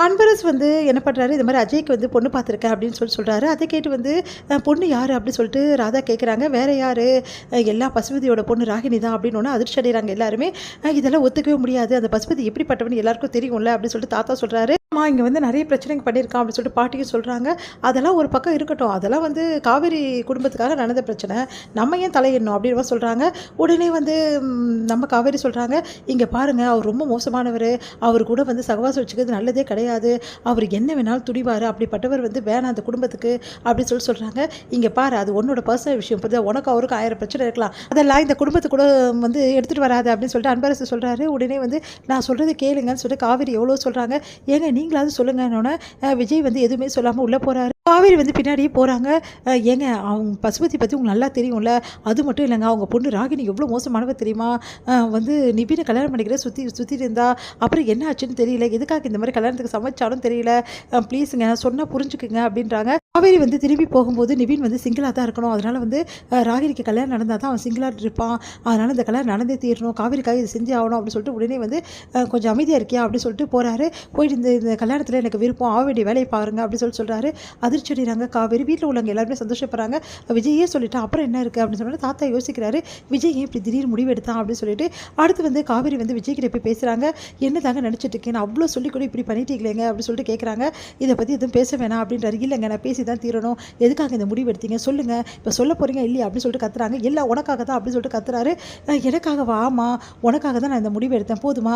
அன்பரஸ் வந்து என்ன பண்ணுறாரு, இது மாதிரி அஜய்க்கு வந்து பொண்ணு பார்த்துருக்கேன் அப்படின்னு சொல்கிறாரு. அதை கேட்டு வந்து பொண்ணு யார் அப்படின்னு சொல்லிட்டு ராதா கேட்குறாங்க. வேறு யார், எல்லா பசுபதியோட பொண்ணு ராகினி தான் அப்படின்னு ஒன்று அதிர்ச்சி அடைகிறாங்க எல்லாருமே. இதெல்லாம் ஒத்துக்கவே முடியாது, அந்த பசுபதி எப்படிப்பட்டவன்னு எல்லாருக்கும் தெரியும்ல அப்படின்னு சொல்லிட்டு தாத்தா சொல்கிறாரு. இங்கே வந்து நிறைய பிரச்சனைங்க பண்ணியிருக்கான் அப்படின்னு சொல்லிட்டு பாட்டியும் சொல்கிறாங்க. அதெல்லாம் ஒரு பக்கம் இருக்கட்டும், அதெல்லாம் வந்து காவேரி குடும்பத்துக்காக நடந்த பிரச்சனை, நம்ம ஏன் தலையிடணும் அப்படின்னு சொல்கிறாங்க. உடனே வந்து நம்ம காவேரி சொல்கிறாங்க, இங்கே பாருங்கள் அவர் ரொம்ப மோசமானவர், அவர் கூட வந்து சகவாசம் வச்சுக்கிறது நல்லதே கிடையாது, அவர் என்ன வேணாலும் துடிவார், அப்படிப்பட்டவர் வந்து வேணாம் அந்த குடும்பத்துக்கு அப்படின்னு சொல்கிறாங்க. இங்கே பாரு, அது உன்னோட பர்சனல் விஷயம், புரியுதா, உனக்கு அவருக்கு 1000 பிரச்சனை இருக்கலாம், அதெல்லாம் இந்த குடும்பத்து கூட வந்து எடுத்துகிட்டு வராது அப்படின்னு சொல்லிட்டு அன்பரசு சொல்கிறாரு. உடனே வந்து நான் சொல்கிறது கேளுங்கன்னு சொல்லிட்டு காவேரி எவ்வளோ சொல்கிறாங்க. ஏங்க நீங்களாவது சொல்லுங்கன்னொன்னே விஜய் வந்து எதுவுமே சொல்லாமல் உள்ளே போகிறாரு. காவேரி வந்து பின்னாடியே போகிறாங்க. ஏங்க அவங்க பசுபதி பற்றி உங்களுக்கு நல்லா தெரியும்ல, அது மட்டும் இல்லைங்க, அவங்க பொண்ணு ராகினி எவ்வளோ மோசமானவ தெரியுமா, வந்து நிபினை கல்யாணம் பண்ணிக்கிற சுற்றி இருந்தா, அப்புறம் என்ன ஆச்சுன்னு தெரியல, எதுக்காக இந்த மாதிரி கல்யாணத்துக்கு சமைச்சாலும் தெரியல, ப்ளீஸுங்க சொன்னால் புரிஞ்சுக்குங்க அப்படின்றாங்க. காவேரி வந்து திரும்பி போகும்போது நிவின் வந்து சிங்கிளாக தான் இருக்கணும், அதனால் வந்து ராகினிக்கு கல்யாணம் நடந்தால் தான் அவன் சிங்கிளாக இருப்பான், அதனால் இந்த கல்யாணம் நடந்தே தீரணும், காவேரிக்காக இது செஞ்சு ஆகணும் அப்படின்னு சொல்லிட்டு உடனே வந்து கொஞ்சம் அமைதியாக இருக்கியா அப்படின்னு சொல்லிட்டு போகிறாரு. போயிட்டு இந்த கல்யாணத்தில் எனக்கு விருப்பம், ஆக வேண்டிய வேலையை பாருங்க அப்படின்னு சொல்கிறாரு. அதிர்ச்சி அடைகிறாங்க காவேரி. வீட்டில் உள்ளவங்க எல்லாருமே சந்தோஷப்படுறாங்க. விஜயே சொல்லிட்டா அப்புறம் என்ன இருக்குது அப்படின்னு சொன்னாலும் தாத்தா யோசிக்கிறாரு. விஜய் ஏன் இப்படி திடீர்னு முடிவு எடுத்தான் அப்படின்னு சொல்லிட்டு அடுத்து வந்து காவேரி வந்து விஜய் கிட்ட போய் பேசுகிறாங்க. என்ன தாங்க நினச்சிட்டு இருக்கேன், நான் அவ்வளோ சொல்லி கூட இப்படி பண்ணிட்டீங்களேங்க அப்படின்னு சொல்லிட்டு கேட்குறாங்க. இதை பற்றி எதுவும் பேச வேணாம் அப்படின்றாரு. இல்லைங்க நான் பேசி தான் தீரணும், எதுக்காக இந்த முடிவு எடுத்தீங்க சொல்லுங்கள், இப்போ சொல்ல போகிறீங்க இல்லையா அப்படின்னு சொல்லிட்டு கத்துறாங்க. எல்லாம் உனக்காக தான் அப்படின்னு சொல்லிட்டு கத்துறாரு. எனக்காக வாமா, உனக்காக தான் நான் இந்த முடிவு எடுத்தேன் போதுமா,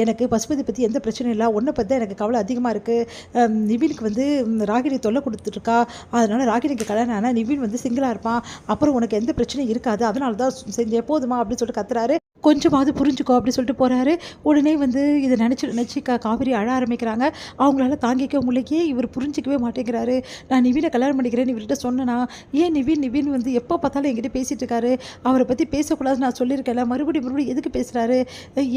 எனக்கு பசுபதி பற்றி எந்த பிரச்சனையும் இல்லை, உன்னை பற்றி தான் எனக்கு கவலை அதிகமாக இருக்குது, நிவினுக்கு வந்து ராகினி தொல்லை கொடுத்துட்ருக்கா, அதனால் ராகினிக்கு கல்யாணம் ஆனால் நிவின் வந்து சிங்கிளாக இருப்பான், அப்புறம் உனக்கு எந்த பிரச்சனையும் இருக்காது, அதனால தான் செஞ்சேன் போதுமா அப்படின்னு சொல்லிட்டு கத்துறாரு. கொஞ்சமாவது புரிஞ்சுக்கோ அப்படி சொல்லிட்டு போகிறாரு. உடனே வந்து இதை நினச்சி காவேரி அழ ஆரம்பிக்கிறாங்க. அவங்களால தாங்கிக்க முடியலையே, இவர் புரிஞ்சிக்கவே மாட்டேங்கிறாரு. நான் நிவினை கல்யாணம் பண்ணிக்கிறேன்னு இவர்கிட்ட சொன்னேன்னா, ஏன் நிவின் வந்து எப்போ பார்த்தாலும் என்கிட்ட பேசிகிட்டு இருக்காரு, அவரை பற்றி பேசக்கூடாதுன்னு நான் சொல்லியிருக்கேன்ல, மறுபடியும் எதுக்கு பேசுகிறாரு,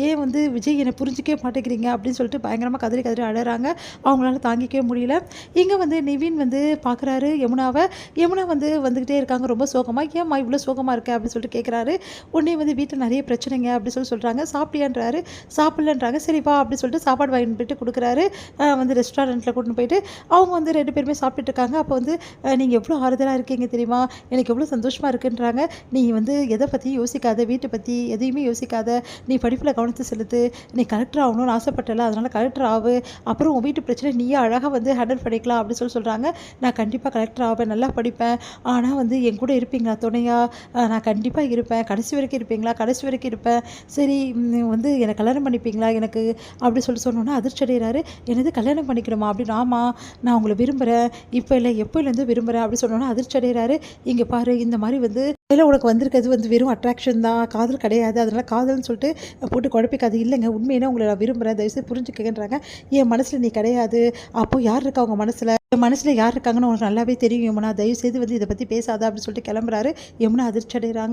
ஏன் வந்து விஜய் என்னை புரிஞ்சிக்கவே மாட்டேங்கிறீங்க அப்படின்னு சொல்லிட்டு பயங்கரமாக கதறி அழறாங்க. அவங்களால தாங்கிக்கவே முடியல. இங்கே வந்து நிவின் வந்து பார்க்குறாரு யமுனா வந்து வந்துக்கிட்டே இருக்காங்க ரொம்ப சோகமாக. ஏம்மா இவ்வளோ சோகமாக இருக்க அப்படின்னு சொல்லிட்டு கேட்குறாரு. உடனே வந்து வீட்டில் நிறைய பிரச்சனைங்க அப்படி சொல்கிறாங்க. சாப்பிட்டியான்றாரு. சாப்பிட்லன்றாங்க. சரிப்பா அப்படி சொல்லிட்டு சாப்பாடு வாங்கிட்டு போயிட்டு கொடுக்குறாரு. வந்து ரெஸ்டாரண்ட்டில் கூட்டின்னு போயிட்டு அவங்க வந்து 2 பேருமே சாப்பிட்டுட்டு இருக்காங்க. அப்போ வந்து நீங்கள் எவ்வளோ ஆறுதலாக இருக்கீங்க தெரியுமா, எனக்கு எவ்வளோ சந்தோஷமாக இருக்குன்றாங்க. நீ வந்து எதை பற்றியும் யோசிக்காத, வீட்டை பற்றி எதையுமே யோசிக்காத, நீ படிப்பில் கவனத்தை செலுத்து, நீ கலெக்டர் ஆகணும்னு ஆசைப்பட்டல, அதனால் கலெக்டர் ஆகு, அப்புறம் உன் வீட்டு பிரச்சனை நீயே அழகாக வந்து ஹேண்டில் பண்ணிக்கலாம் அப்படி சொல்கிறாங்க. நான் கண்டிப்பாக கலெக்டர் ஆவேன், நல்லா படிப்பேன், ஆனால் வந்து என் கூட இருப்பீங்களா துணையா, நான் கண்டிப்பாக இருப்பேன், கடைசி வரைக்கும் இருப்பீங்களா, கடைசி வரைக்கும் இருப்பேன், சரி வந்து என்னை கல்யாணம் பண்ணிப்பீங்களா எனக்கு அப்படி சொன்னோன்னா அதிர்ச்சி அடைகிறாரு. என்னது கல்யாணம் பண்ணிக்கணுமா அப்படின்னு. ஆமாம் நான் உங்களை விரும்புகிறேன், இப்போ இல்லை எப்போலேருந்து விரும்புகிறேன் அப்படி சொன்னோன்னா அதிர்ச்சி அடைகிறாரு. இங்கே பாரு, இந்த மாதிரி வந்து இல்லை உனக்கு வந்திருக்கிறது வந்து வெறும் அட்ராக்ஷன் தான், காதல் கிடையாது, அதனால் காதல்னு சொல்லிட்டு போட்டு குழப்பிக்காது. இல்லைங்க உண்மையினா உங்களை நான் விரும்புகிறேன், தயவுசெய்து புரிஞ்சுக்கன்றாங்க. என் மனசில் நீ கிடையாது, அப்போது யார் இருக்கா உங்கள் மனசில் யார் இருக்காங்கன்னு உனக்கு நல்லாவே தெரியும் யமுனா, தயவுசெய்து வந்து இதை பற்றி பேசாத அப்படின்னு சொல்லிட்டு கிளம்புறாரு. யமுனா அதிர்ச்சி அடைகிறாங்க.